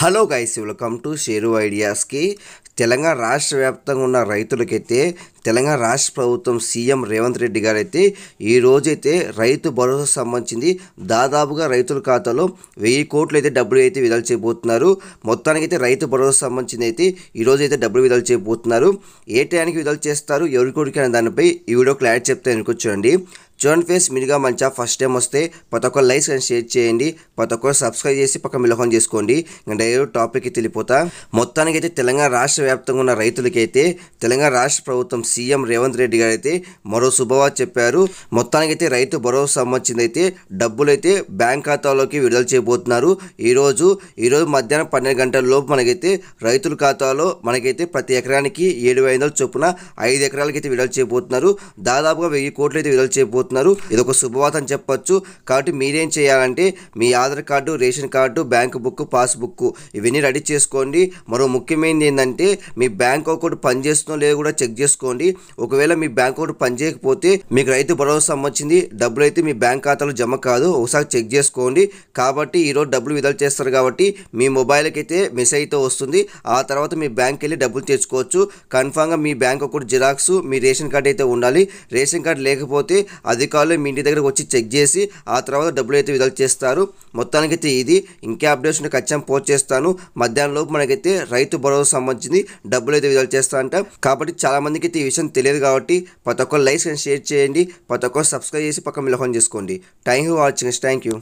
Hello guys, welcome to share ఐడియాస్కి. తెలంగాణ రాష్ట్ర వ్యాప్తంగా ఉన్న రైతులకైతే తెలంగాణ రాష్ట్ర ప్రభుత్వం సీఎం రేవంత్ రెడ్డి గారు అయితే ఈ రోజైతే రైతు భరోసా సంబంధించింది దాదాపుగా రైతుల ఖాతాలో 1000 కోట్లు అయితే డబ్బులు అయితే విడుదల చేయబోతున్నారు. మొత్తానికైతే రైతు భరోసా సంబంధించింది అయితే ఈరోజు అయితే డబ్బులు విడుదల చేయబోతున్నారు. ఏ టైంకి విడుదల చేస్తారు, ఎవరికి అనే దానిపై ఈ వీడియో క్లారిటీ చెప్తే అనుకోవచ్చండి. చూడండి ఫేస్, మీరుగా మంచిగా ఫస్ట్ టైం వస్తే ప్రతి ఒక్కరు లైక్స్ అండ్ షేర్ చేయండి, ప్రతి ఒక్కరు సబ్స్క్రైబ్ చేసి పక్క మిలహం చేసుకోండి. ఇంకా డైరెక్ట్ టాపిక్కి తెలిపోతా. మొత్తానికి అయితే తెలంగాణ రాష్ట్ర వ్యాప్తంగా ఉన్న రైతులకైతే తెలంగాణ రాష్ట్ర ప్రభుత్వం సీఎం రేవంత్ రెడ్డి గారు అయితే మరో శుభవార్త చెప్పారు. మొత్తానికైతే రైతు భరోసా సంబంధించింది అయితే డబ్బులు అయితే బ్యాంక్ ఖాతాలోకి విడుదల చేయబోతున్నారు. ఈరోజు మధ్యాహ్నం 12 గంటల లోపు మనకైతే రైతుల ఖాతాలో మనకైతే ప్రతి ఎకరానికి 7,500 చొప్పున 5 ఎకరాలకి అయితే విడుదల చేయబోతున్నారు. దాదాపుగా 1000 కోట్లు అయితే విడుదల చేయబోతున్నారు. ఇది ఒక శుభవార్త అని చెప్పొచ్చు. కాబట్టి మీరేం చేయాలంటే మీ Aadhaar card, ration card, bank book, passbook ఇవన్నీ రెడీ చేసుకోండి. మరో ముఖ్యమైనది ఏంటంటే మీ బ్యాంక్ అకౌంట్ పనిచేస్తుందో లేదో కూడా చెక్ చేసుకోండి. ఒకవేళ మీ బ్యాంక్ అకౌంట్ పనిచేయకపోతే మీకు రైతు భరోసా సంబంధించింది డబ్బులు అయితే మీ బ్యాంక్ ఖాతాలో జమ కాదు, ఒకసారి చెక్ చేసుకోండి. కాబట్టి ఈరోజు డబ్బులు విడుదల చేస్తారు కాబట్టి మీ మొబైల్కి అయితే మెసేజ్ అయితే వస్తుంది. ఆ తర్వాత మీ బ్యాంక్ వెళ్ళి డబ్బులు తెచ్చుకోవచ్చు. కన్ఫామ్గా మీ బ్యాంక్ అకౌంట్ జిరాక్స్, మీ రేషన్ కార్డు అయితే ఉండాలి. రేషన్ కార్డు లేకపోతే అధికారులు మీ ఇంటి దగ్గరకు వచ్చి చెక్ చేసి ఆ తర్వాత డబ్బులు అయితే విడుదల చేస్తారు. మొత్తానికైతే ఇది ఇంకా అప్డేట్స్ ఖచ్చితంగా పోస్ట్ చేస్తాను. మధ్యాహ్నం లోపు మనకైతే రైతు భరోసా సంబంధించి డబ్బులు అయితే విడుదల చేస్తారంట. కాబట్టి చాలా మందికి అయితే ఈ విషయం తెలియదు కాబట్టి ప్రతి ఒక్కరు లైక్స్ అండ్ షేర్ చేయండి, ప్రతి ఒక్కరు సబ్స్క్రైబ్ చేసి పక్క మిలహం చేసుకోండి. Thank you watching. Thank you.